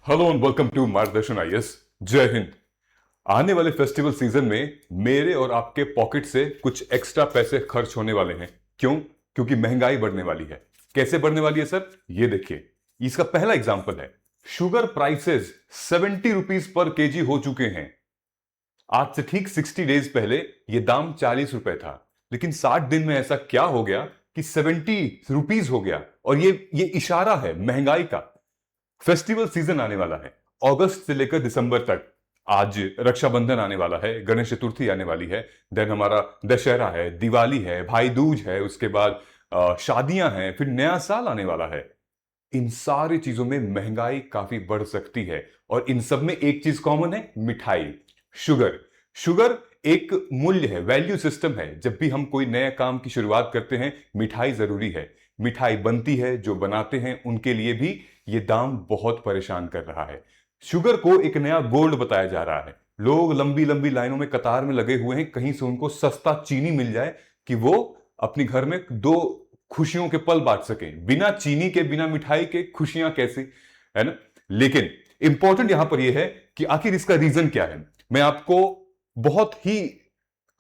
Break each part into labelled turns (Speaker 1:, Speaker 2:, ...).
Speaker 1: Hello and welcome to मार्गदर्शन IAS. जय हिंद। आने वाले फेस्टिवल सीजन में मेरे और आपके पॉकेट से कुछ एक्स्ट्रा पैसे खर्च होने वाले हैं। क्यों? क्योंकि महंगाई बढ़ने वाली है। कैसे बढ़ने वाली है सर? ये देखिए, इसका पहला एग्जांपल है, sugar prices 70 rupees per KG हो चुके हैं। आज से ठीक 60 डेज पहले यह दाम 40 रुपए था, लेकिन 60 दिन में ऐसा क्या हो गया कि 70 रुपीज हो गया। और ये इशारा है महंगाई का। फेस्टिवल सीजन आने वाला है, अगस्त से लेकर दिसंबर तक। आज रक्षाबंधन आने वाला है, गणेश चतुर्थी आने वाली है, देन हमारा दशहरा है, दिवाली है, भाई दूज है, उसके बाद शादियां हैं, फिर नया साल आने वाला है। इन सारी चीजों में महंगाई काफी बढ़ सकती है, और इन सब में एक चीज कॉमन है, मिठाई, शुगर। शुगर एक मूल्य है, वैल्यू सिस्टम है। जब भी हम कोई नया काम की शुरुआत करते हैं, मिठाई जरूरी है। मिठाई बनती है, जो बनाते हैं उनके लिए भी ये दाम बहुत परेशान कर रहा है। शुगर को एक नया गोल्ड बताया जा रहा है। लोग लंबी लंबी लाइनों में कतार में लगे हुए हैं, कहीं से उनको सस्ता चीनी मिल जाए कि वो अपनी घर में दो खुशियों के पल बांट सकें। बिना चीनी के, बिना मिठाई के खुशियां कैसे, है ना? लेकिन इंपॉर्टेंट यहां पर यह है कि आखिर इसका रीजन क्या है। मैं आपको बहुत ही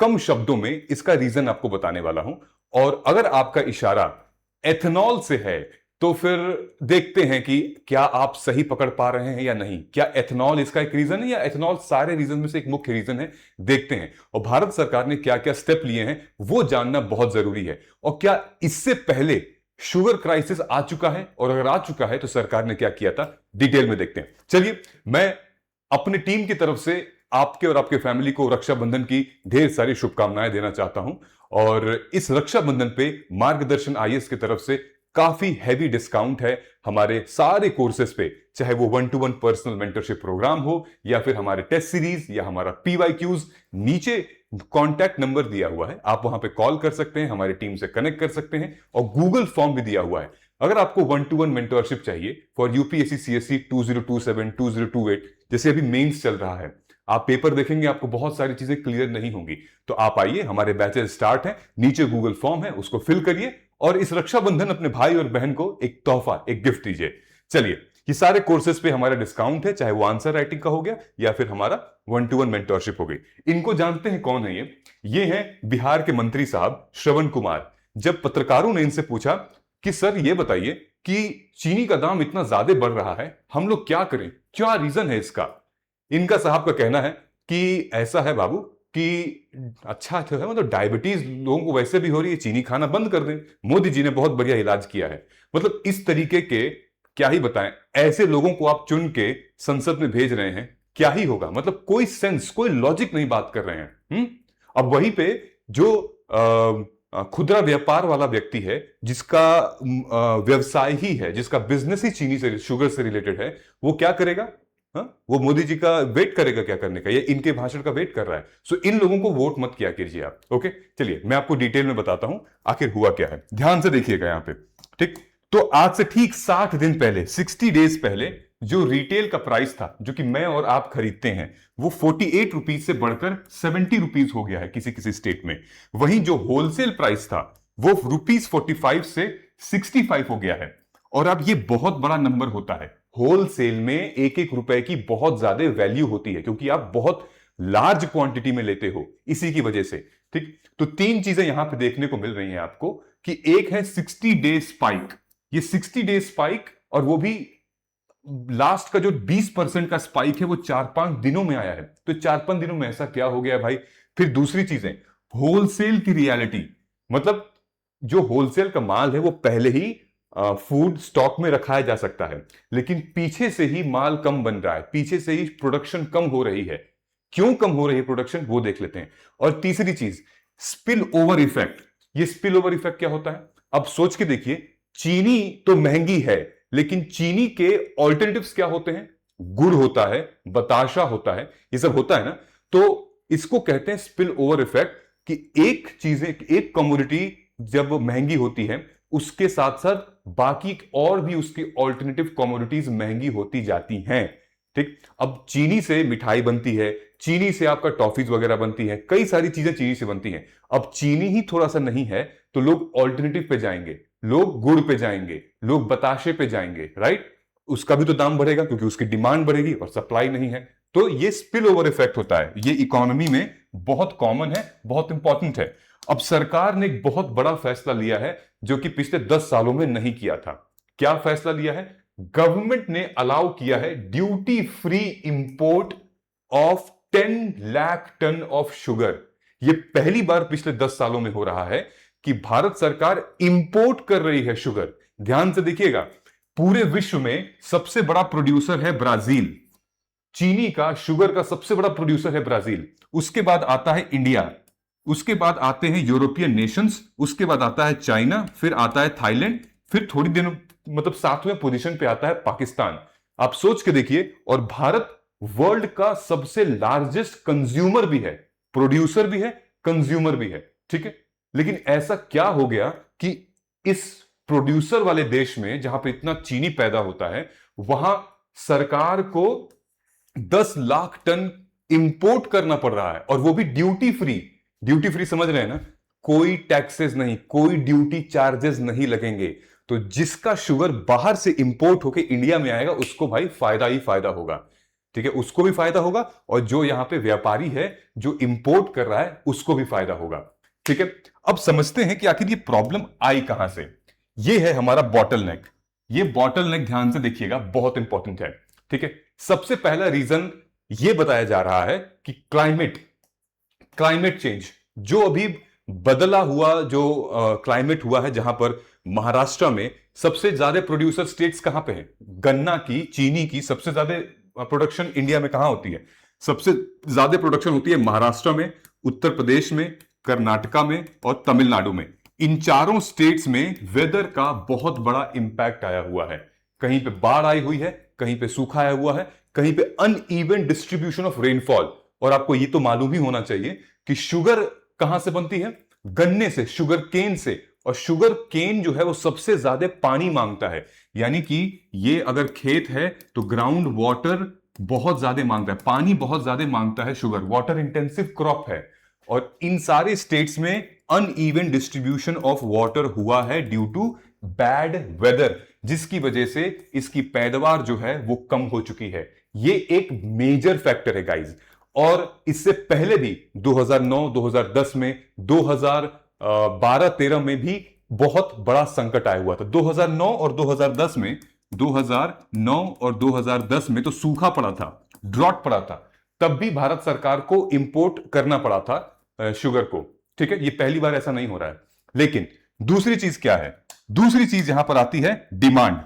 Speaker 1: कम शब्दों में इसका रीजन आपको बताने वाला हूं। और अगर आपका इशारा एथेनॉल से है, तो फिर देखते हैं कि क्या आप सही पकड़ पा रहे हैं या नहीं। क्या एथेनॉल इसका एक रीजन है, या एथेनॉल सारे रीजन में से एक मुख्य रीजन है? देखते हैं। और भारत सरकार ने क्या क्या स्टेप लिए हैं वो जानना बहुत जरूरी है। और क्या इससे पहले शुगर क्राइसिस आ चुका है, और अगर आ चुका है तो सरकार ने क्या किया था, डिटेल में देखते हैं। चलिए, मैं अपनी टीम की तरफ से आपके और आपके फैमिली को रक्षाबंधन की ढेर सारी शुभकामनाएं देना चाहता हूं। और इस रक्षाबंधन पे मार्गदर्शन आईएएस की तरफ से काफी हैवी डिस्काउंट है हमारे सारे कोर्सेज पे, चाहे वो 1-to-1 पर्सनल मेंटरशिप प्रोग्राम हो, या फिर हमारे टेस्ट सीरीज, या हमारा पीवाईक्यूज। नीचे कॉन्टैक्ट नंबर दिया हुआ है, आप वहां पे कॉल कर सकते हैं, हमारी टीम से कनेक्ट कर सकते हैं। और गूगल फॉर्म भी दिया हुआ है। अगर आपको 1-to-1 मेंटरशिप चाहिए फॉर यूपीएससी सीएससी 2027 2028, जैसे अभी मेंस चल रहा है, आप पेपर देखेंगे, आपको बहुत सारी चीजें क्लियर नहीं होंगी, तो आप आइए, हमारे बैचेस स्टार्ट हैं। नीचे गूगल फॉर्म है, उसको फिल करिए, और इस रक्षाबंधन अपने भाई और बहन को एक तोहफा, एक गिफ्ट दीजिए। चलिए, ये सारे कोर्सेज पे हमारा डिस्काउंट है, चाहे वो आंसर राइटिंग का हो गया या फिर हमारा 1-to-1 मेंटरशिप हो गई। इनको जानते हैं कौन है ये हैं बिहार के मंत्री साहब श्रवण कुमार। जब पत्रकारों ने इनसे पूछा कि सर ये बताइए कि चीनी का दाम इतना ज्यादा बढ़ रहा है, हम लोग क्या करें, क्या रीजन है इसका, इनका साहब का कहना है कि ऐसा है बाबू कि अच्छा तो है, मतलब डायबिटीज लोगों को वैसे भी हो रही है, चीनी खाना बंद कर दें, मोदी जी ने बहुत बढ़िया इलाज किया है। मतलब इस तरीके के, क्या ही बताएं, ऐसे लोगों को आप चुन के संसद में भेज रहे हैं, क्या ही होगा। मतलब कोई सेंस, कोई लॉजिक नहीं बात कर रहे हैं। अब वहीं पे जो खुदरा व्यापार वाला व्यक्ति है, जिसका व्यवसाय ही है, जिसका बिजनेस ही चीनी से, शुगर से रिलेटेड है, वो क्या करेगा? हाँ, वो मोदी जी का वेट करेगा क्या करने का, ये इनके भाषण का वेट कर रहा है। सो इन लोगों को वोट मत किया कीजिए आप। ओके, चलिए मैं आपको डिटेल में बताता हूं आखिर हुआ क्या है, ध्यान से देखिएगा यहां पे। ठीक, तो आज से ठीक 60 दिन पहले, 60 डेज पहले, जो रिटेल का प्राइस था, जो कि मैं और आप खरीदते हैं, वो 48 रुपीज से बढ़कर 70 रुपीज हो गया है किसी किसी स्टेट में। वहीं जो होलसेल प्राइस था, वो ₹45 से 65 हो गया है। और अब ये बहुत बड़ा नंबर होता है। होलसेल में एक एक रुपए की बहुत ज्यादा वैल्यू होती है, क्योंकि आप बहुत लार्ज क्वांटिटी में लेते हो, इसी की वजह से। ठीक, तो तीन चीजें यहां पे देखने को मिल रही हैं आपको, कि एक है 60 डे स्पाइक। ये 60 डे स्पाइक, और वो भी लास्ट का जो 20% का स्पाइक है, वो 4-5 दिनों में आया है। तो 4-5 दिनों में ऐसा क्या हो गया भाई? फिर दूसरी चीजें, होलसेल की रियलिटी, मतलब जो होलसेल का माल है वो पहले ही फूड स्टॉक में रखाया जा सकता है, लेकिन पीछे से ही माल कम बन रहा है, पीछे से ही प्रोडक्शन कम हो रही है। क्यों कम हो रही है प्रोडक्शन, वो देख लेते हैं। और तीसरी चीज, स्पिल ओवर इफेक्ट। ये स्पिल ओवर इफेक्ट क्या होता है? अब सोच के देखिए, चीनी तो महंगी है, लेकिन चीनी के ऑल्टरनेटिव्स क्या होते हैं? गुड़ होता है, बताशा होता है, ये सब होता है ना। तो इसको कहते हैं स्पिल ओवर इफेक्ट, कि एक चीजें, एक कमोडिटी जब महंगी होती है, उसके साथ साथ बाकी और भी उसकी ऑल्टरनेटिव कमोडिटीज महंगी होती जाती हैं। ठीक, अब चीनी से मिठाई बनती है, चीनी से आपका टॉफीज वगैरह बनती है, कई सारी चीजें चीनी से बनती हैं। अब चीनी ही थोड़ा सा नहीं है, तो लोग ऑल्टरनेटिव पे जाएंगे, लोग गुड़ पे जाएंगे, लोग बताशे पे जाएंगे, राइट? उसका भी तो दाम बढ़ेगा क्योंकि उसकी डिमांड बढ़ेगी और सप्लाई नहीं है। तो ये स्पिल ओवर इफेक्ट होता है, ये इकोनॉमी में बहुत कॉमन है, बहुत इंपॉर्टेंट है। अब सरकार ने एक बहुत बड़ा फैसला लिया है जो कि पिछले 10 सालों में नहीं किया था। क्या फैसला लिया है? गवर्नमेंट ने अलाउ किया है duty free import of 10 lakh tonne of sugar. यह पहली बार पिछले 10 सालों में हो रहा है कि भारत सरकार इंपोर्ट कर रही है शुगर। ध्यान से देखिएगा, पूरे विश्व में सबसे बड़ा प्रोड्यूसर है ब्राजील, चीनी का, शुगर का सबसे बड़ा प्रोड्यूसर है ब्राजील। उसके बाद आता है इंडिया, उसके बाद आते हैं यूरोपियन नेशंस, उसके बाद आता है चाइना, फिर आता है थाईलैंड, फिर थोड़ी दिनों मतलब 7वें पोजीशन पे आता है पाकिस्तान। आप सोच के देखिए, और भारत वर्ल्ड का सबसे लार्जेस्ट कंज्यूमर भी है, प्रोड्यूसर भी है, कंज्यूमर भी है, ठीक है। लेकिन ऐसा क्या हो गया कि इस प्रोड्यूसर वाले देश में जहां पे इतना चीनी पैदा होता है, वहां सरकार को 10 लाख टन इंपोर्ट करना पड़ रहा है, और वो भी ड्यूटी फ्री। ड्यूटी फ्री समझ रहे हैं ना? कोई टैक्सेस नहीं, कोई ड्यूटी चार्जेस नहीं लगेंगे। तो जिसका शुगर बाहर से इंपोर्ट होकर इंडिया में आएगा उसको भाई फायदा ही फायदा होगा, ठीक है, उसको भी फायदा होगा, और जो यहां पे व्यापारी है जो इंपोर्ट कर रहा है उसको भी फायदा होगा, ठीक है। अब समझते हैं कि आखिर ये प्रॉब्लम आई कहां से। ये है हमारा बॉटल नेक। ये बॉटल नेक ध्यान से देखिएगा, बहुत इंपॉर्टेंट है, ठीक है। सबसे पहला रीजन ये बताया जा रहा है कि क्लाइमेट चेंज, जो अभी बदला हुआ जो क्लाइमेट हुआ है, जहां पर महाराष्ट्र में सबसे ज्यादा प्रोड्यूसर स्टेट्स कहां पे हैं? गन्ना की, चीनी की सबसे ज्यादा प्रोडक्शन इंडिया में कहां होती है? सबसे ज्यादा प्रोडक्शन होती है महाराष्ट्र में, उत्तर प्रदेश में, कर्नाटका में और तमिलनाडु में। इन चारों स्टेट्स में वेदर का बहुत बड़ा इंपैक्ट आया हुआ है। कहीं पे बाढ़ आई हुई है, कहीं पे सूखा आया हुआ है, कहीं पे अनइवन डिस्ट्रीब्यूशन ऑफ रेनफॉल। और आपको ये तो मालूम ही होना चाहिए कि शुगर कहां से बनती है? गन्ने से, शुगर केन से। और शुगर केन जो है वो सबसे ज्यादा पानी मांगता है, यानी कि ये अगर खेत है तो ग्राउंड वाटर बहुत ज्यादा मांगता है, पानी बहुत ज्यादा मांगता है, शुगर वाटर इंटेंसिव क्रॉप है। और इन सारे स्टेट्स में अनइवन डिस्ट्रीब्यूशन ऑफ वाटर हुआ है ड्यू टू बैड वेदर, जिसकी वजह से इसकी पैदावार जो है वो कम हो चुकी है। ये एक मेजर फैक्टर है गाइज। और इससे पहले भी 2009, 2010 में, 2012-13 में भी बहुत बड़ा संकट आया हुआ था। 2009 और 2010 में, 2009 और 2010 में तो सूखा पड़ा था, ड्रॉट पड़ा था, तब भी भारत सरकार को इंपोर्ट करना पड़ा था शुगर को, ठीक है। ये पहली बार ऐसा नहीं हो रहा है। लेकिन दूसरी चीज क्या है? दूसरी चीज यहां पर आती है डिमांड।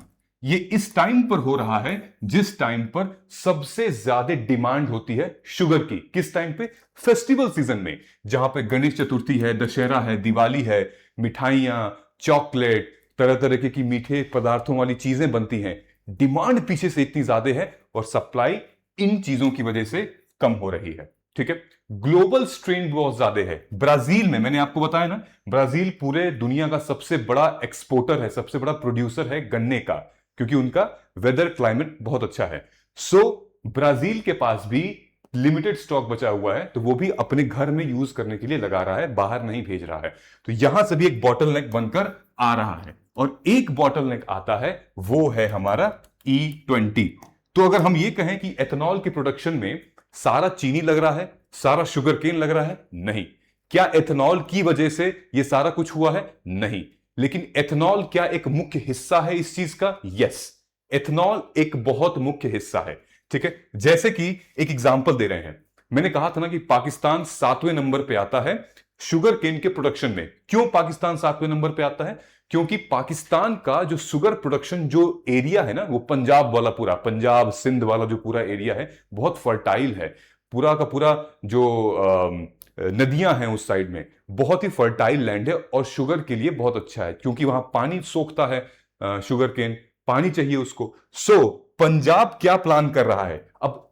Speaker 1: ये इस टाइम पर हो रहा है जिस टाइम पर सबसे ज्यादा डिमांड होती है शुगर की। किस टाइम पे? फेस्टिवल सीजन में, जहां पे गणेश चतुर्थी है, दशहरा है, दिवाली है, मिठाइयां, चॉकलेट, तरह तरह की मीठे पदार्थों वाली चीजें बनती हैं। डिमांड पीछे से इतनी ज्यादा है और सप्लाई इन चीजों की वजह से कम हो रही है, ठीक है। ग्लोबल स्ट्रेन बहुत ज्यादा है। ब्राजील में, मैंने आपको बताया ना, ब्राजील पूरे दुनिया का सबसे बड़ा एक्सपोर्टर है, सबसे बड़ा प्रोड्यूसर है गन्ने का, क्योंकि उनका वेदर क्लाइमेट बहुत अच्छा है। सो ब्राजील के पास भी लिमिटेड स्टॉक बचा हुआ है, तो वो भी अपने घर में यूज करने के लिए लगा रहा है, बाहर नहीं भेज रहा है। तो यहां से भी एक बॉटलनेक बनकर आ रहा है। और एक बॉटलनेक आता है, वो है हमारा E20। तो अगर हम ये कहें कि एथेनॉल की प्रोडक्शन में सारा चीनी लग रहा है, सारा शुगर केन लग रहा है, नहीं। क्या एथेनॉल की वजह से यह सारा कुछ हुआ है? नहीं। लेकिन एथेनॉल क्या एक मुख्य हिस्सा है इस चीज का? यस, एथेनॉल एक बहुत मुख्य हिस्सा है, ठीक है। जैसे कि एक एग्जांपल दे रहे हैं, मैंने कहा था ना कि पाकिस्तान 7वें नंबर पे आता है शुगर केन के प्रोडक्शन में। क्यों पाकिस्तान 7वें नंबर पे आता है? क्योंकि पाकिस्तान का जो शुगर प्रोडक्शन जो एरिया है ना, वो पंजाब वाला, पूरा पंजाब सिंध वाला जो पूरा एरिया है, बहुत फर्टाइल है। पूरा का पूरा जो नदियां हैं उस साइड में, बहुत ही फर्टाइल लैंड है और शुगर के लिए बहुत अच्छा है, क्योंकि वहां पानी सोखता है शुगर केन, पानी चाहिए उसको। सो पंजाब क्या प्लान कर रहा है अब?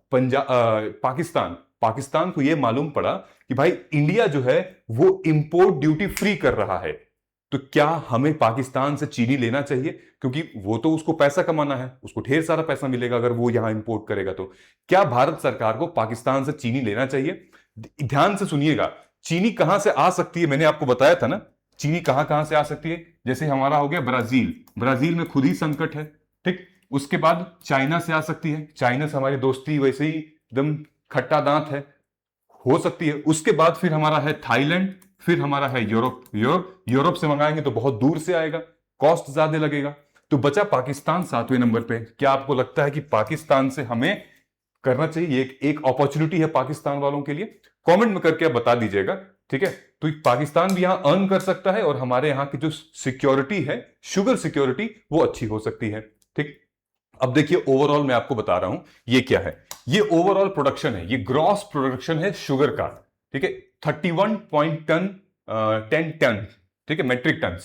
Speaker 1: पाकिस्तान को यह मालूम पड़ा कि भाई इंडिया जो है वो इंपोर्ट ड्यूटी फ्री कर रहा है, तो क्या हमें पाकिस्तान से चीनी लेना चाहिए? क्योंकि वो तो उसको पैसा कमाना है, उसको ढेर सारा पैसा मिलेगा अगर वो यहां इंपोर्ट करेगा। तो क्या भारत सरकार को पाकिस्तान से चीनी लेना चाहिए? ध्यान से सुनिएगा, चीनी कहां से आ सकती है, मैंने आपको बताया था ना, चीनी कहां कहां से आ सकती है। जैसे हमारा हो गया ब्राजील, ब्राजील में खुद ही संकट है, ठीक। उसके बाद चाइना से आ सकती है, चाइना से हमारी दोस्ती वैसे ही एकदम खट्टा दांत है, हो सकती है। उसके बाद फिर हमारा है थाईलैंड, फिर हमारा है यूरोप। यूरोप से मंगाएंगे तो बहुत दूर से आएगा, कॉस्ट ज्यादा लगेगा। तो बचा पाकिस्तान 7वें नंबर पे। क्या आपको लगता है कि पाकिस्तान से हमें करना चाहिए? एक अपॉर्चुनिटी है पाकिस्तान वालों के लिए, कमेंट में करके आप बता दीजिएगा, ठीक है। तो पाकिस्तान भी यहां अर्न कर सकता है और हमारे यहां की जो सिक्योरिटी है, शुगर सिक्योरिटी, वो अच्छी हो सकती है, ठीक। अब देखिए ओवरऑल मैं आपको बता रहा हूं ये क्या है। ये ओवरऑल प्रोडक्शन है, ये ग्रॉस प्रोडक्शन है शुगर का, ठीक है। 31.10 टन, ठीक है, मेट्रिक टन।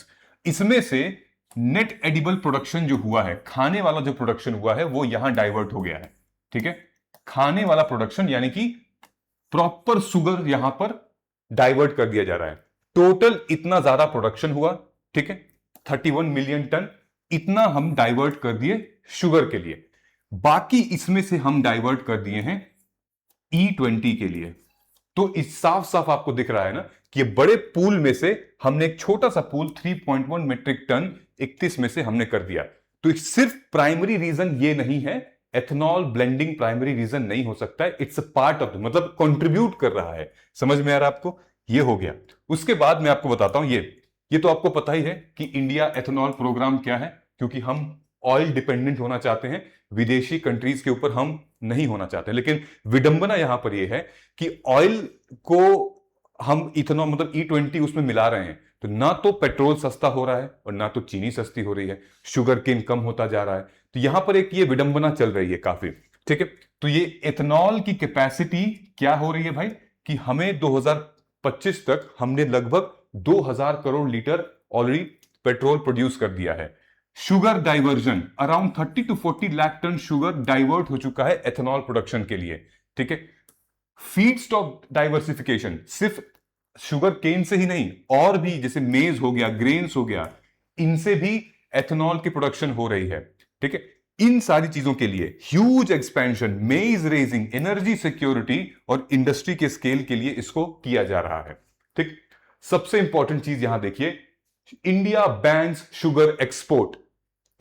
Speaker 1: इसमें से नेट एडिबल प्रोडक्शन जो हुआ है, खाने वाला जो प्रोडक्शन हुआ है, वो यहां डाइवर्ट हो गया है, ठीक है। खाने वाला प्रोडक्शन यानी कि प्रॉपर शुगर यहां पर डाइवर्ट कर दिया जा रहा है। टोटल इतना ज्यादा प्रोडक्शन हुआ, ठीक है, 31 मिलियन टन, इतना हम डाइवर्ट कर दिए शुगर के लिए। बाकी इसमें से हम डाइवर्ट कर दिए हैं E20 के लिए। तो इस साफ साफ आपको दिख रहा है ना कि बड़े पूल में से हमने एक छोटा सा पूल 3.1 मेट्रिक टन 31 में से हमने कर दिया। तो सिर्फ प्राइमरी रीजन ये नहीं है, एथेनॉल ब्लेंडिंग प्राइमरी रीजन नहीं हो सकता है, इट्स अ पार्ट ऑफ, मतलब कंट्रीब्यूट कर रहा है। समझ में आ रहा है आपको? ये हो गया। उसके बाद मैं आपको बताता हूं ये तो आपको पता ही है कि इंडिया एथेनॉल प्रोग्राम क्या है, क्योंकि हम ऑयल डिपेंडेंट होना चाहते हैं, विदेशी कंट्रीज के ऊपर हम नहीं होना चाहते। लेकिन विडंबना यहां पर यह है कि ऑयल को हम इथेनॉल मतलब E20 उसमें मिला रहे हैं, तो ना तो पेट्रोल सस्ता हो रहा है और ना तो चीनी सस्ती हो रही है, शुगर केन कम होता जा रहा है। तो यहां पर एक ये विडंबना चल रही है काफी, ठीक है। तो ये एथेनॉल की कैपेसिटी क्या हो रही है भाई, कि हमें 2025 तक हमने लगभग 2000 crore litre already petrol produce कर दिया है। Sugar diversion around 30 to 40 lakh tonne sugar divert हो चुका है एथेनॉल प्रोडक्शन के लिए, ठीक है। फीड स्टॉक डाइवर्सिफिकेशन सिर्फ शुगर केन से ही नहीं, और भी जैसे मेज हो गया, ग्रेन्स हो गया, इनसे भी एथेनॉल की प्रोडक्शन हो रही है, ठीक है। इन सारी चीजों के लिए ह्यूज एक्सपेंशन, मेज रेजिंग, एनर्जी सिक्योरिटी और इंडस्ट्री के स्केल के लिए इसको किया जा रहा है, ठीक। सबसे इंपॉर्टेंट चीज यहां देखिए, इंडिया बैन्स शुगर एक्सपोर्ट।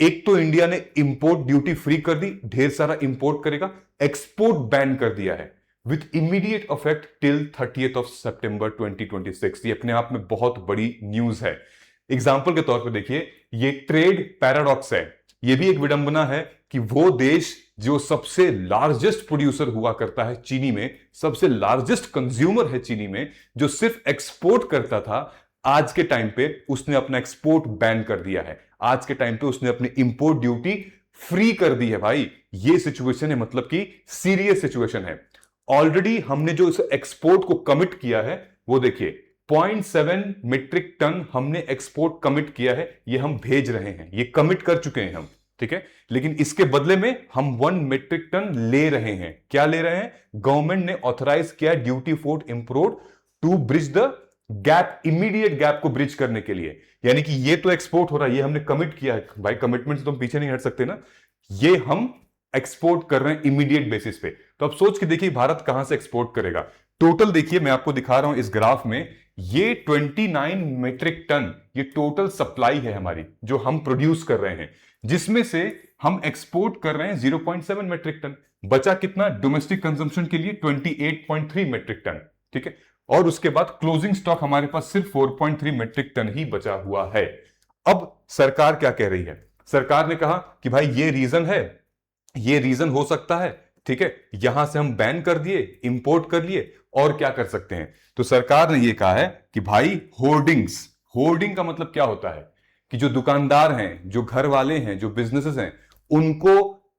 Speaker 1: एक तो इंडिया ने इंपोर्ट ड्यूटी फ्री कर दी, ढेर सारा इंपोर्ट करेगा, एक्सपोर्ट बैन कर दिया है with immediate effect till 30th of September 2026। ये अपने आप में बहुत बड़ी न्यूज है। एग्जाम्पल के तौर पर देखिए, ये ट्रेड पैराडॉक्स है, ये भी एक विडंबना है कि वो देश जो सबसे लार्जेस्ट प्रोड्यूसर हुआ करता है चीनी में, सबसे लार्जेस्ट कंज्यूमर है चीनी में, जो सिर्फ एक्सपोर्ट करता था, आज के टाइम पे उसने अपना एक्सपोर्ट बैन कर दिया है। आज के टाइम पे उसने अपनी इंपोर्ट ड्यूटी फ्री कर दी है भाई। ये सिचुएशन है, मतलब कि सीरियस सिचुएशन है। ऑलरेडी हमने जो इस एक्सपोर्ट को कमिट किया है, वो देखिए 0.7 मीट्रिक टन हमने एक्सपोर्ट कमिट किया है, ये हम भेज रहे हैं, ये कमिट कर चुके हैं हम, ठीक है। लेकिन इसके बदले में हम 1 मीट्रिक टन ले रहे हैं। क्या ले रहे हैं? गवर्नमेंट ने ऑथराइज किया duty for import to bridge the gap, immediate gap को ब्रिज करने के लिए। यानी कि ये तो एक्सपोर्ट हो रहा है, ये हमने कमिट किया है भाई, कमिटमेंट से तो हम पीछे नहीं हट सकते ना। ये हम एक्सपोर्ट कर रहे हैं इमीडिएट बेसिस पे। तो अब सोच के देखिए भारत कहां से एक्सपोर्ट करेगा। टोटल देखिए, मैं आपको दिखा रहा हूं इस ग्राफ में, ये 29 मीट्रिक टन ये टोटल सप्लाई है हमारी, जो हम प्रोड्यूस कर रहे हैं, जिसमें से हम एक्सपोर्ट कर रहे हैं 0.7 मीट्रिक टन। बचा कितना डोमेस्टिक कंजम्पशन के लिए? 28.3 मीट्रिक टन, ठीक है। और उसके बाद क्लोजिंग स्टॉक हमारे पास सिर्फ 4.3 मीट्रिक टन ही बचा हुआ है। अब सरकार क्या कह रही है? सरकार ने कहा कि भाई ये रीजन है, ये रीजन हो सकता है, ठीक है, यहां से हम बैन कर दिए, इंपोर्ट कर लिए, और क्या कर सकते हैं? तो सरकार ने यह कहा है कि भाई होर्डिंग्स, होर्डिंग का मतलब क्या होता है कि जो दुकानदार हैं, जो घर वाले हैं, जो बिजनेसेस हैं, उनको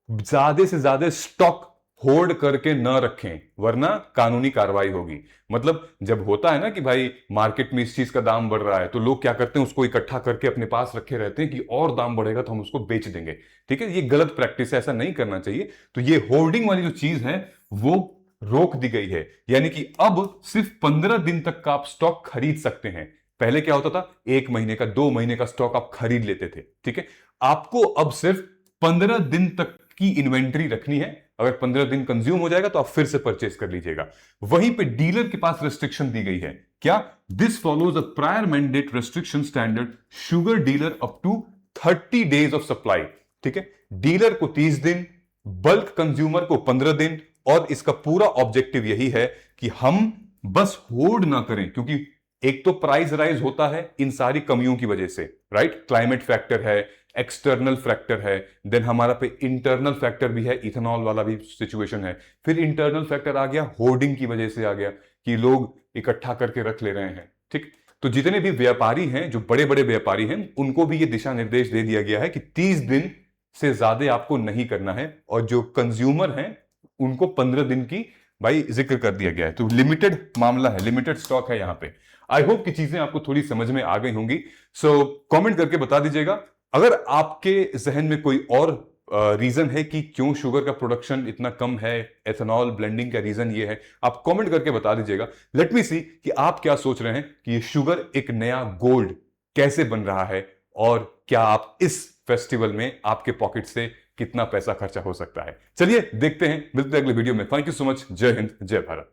Speaker 1: ज्यादा से ज्यादा स्टॉक होल्ड करके न रखें, वरना कानूनी कार्रवाई होगी। मतलब जब होता है ना कि भाई मार्केट में इस चीज का दाम बढ़ रहा है, तो लोग क्या करते हैं, उसको इकट्ठा करके अपने पास रखे रहते हैं कि और दाम बढ़ेगा तो हम उसको बेच देंगे, ठीक है। ये गलत प्रैक्टिस है, ऐसा नहीं करना चाहिए। तो ये होल्डिंग वाली जो चीज है वो रोक दी गई है, यानी कि अब सिर्फ 15 दिन तक का आप स्टॉक खरीद सकते हैं। पहले क्या होता था, 1 महीने का, 2 महीने का स्टॉक आप खरीद लेते थे, ठीक है। आपको अब सिर्फ 15 दिन तक की इन्वेंट्री रखनी है। अगर 15 दिन कंज्यूम हो जाएगा तो आप फिर से परचेस कर लीजिएगा। वहीं पे डीलर के पास रेस्ट्रिक्शन दी गई है। क्या? This follows a prior mandate restriction standard sugar dealer up to 30 days of supply, ठीक है। डीलर को 30 दिन, बल्क कंज्यूमर को 15 दिन, और इसका पूरा ऑब्जेक्टिव यही है कि हम बस होल्ड ना करें, क्योंकि एक तो प्राइस राइज होता है इन सारी कमियों की वजह से, राइट? क्लाइमेट फैक्टर है, एक्सटर्नल फैक्टर है, देन हमारा पे इंटरनल फैक्टर भी है, इथेनॉल वाला भी सिचुएशन है, फिर इंटरनल फैक्टर आ गया, होर्डिंग की वजह से आ गया कि लोग इकट्ठा करके रख ले रहे हैं, ठीक? तो जितने भी व्यापारी हैं, जो बड़े बड़े व्यापारी हैं, उनको भी ये दिशा निर्देश दे दिया गया है कि 30 दिन से ज्यादा आपको नहीं करना है, और जो कंज्यूमर हैं उनको 15 दिन की भाई जिक्र कर दिया गया है। तो लिमिटेड मामला है, लिमिटेड स्टॉक है यहां पे। आई होप कि चीजें आपको थोड़ी समझ में आ गई होंगी। सो कमेंट करके बता दीजिएगा अगर आपके जहन में कोई और रीजन है कि क्यों शुगर का प्रोडक्शन इतना कम है, एथेनॉल ब्लेंडिंग का रीजन ये है, आप कमेंट करके बता दीजिएगा। लेट मी सी कि आप क्या सोच रहे हैं कि ये शुगर एक नया गोल्ड कैसे बन रहा है, और क्या आप इस फेस्टिवल में आपके पॉकेट से कितना पैसा खर्चा हो सकता है। चलिए देखते हैं, मिलते हैं अगले वीडियो में। Thank you so much. जय हिंद, जय भारत।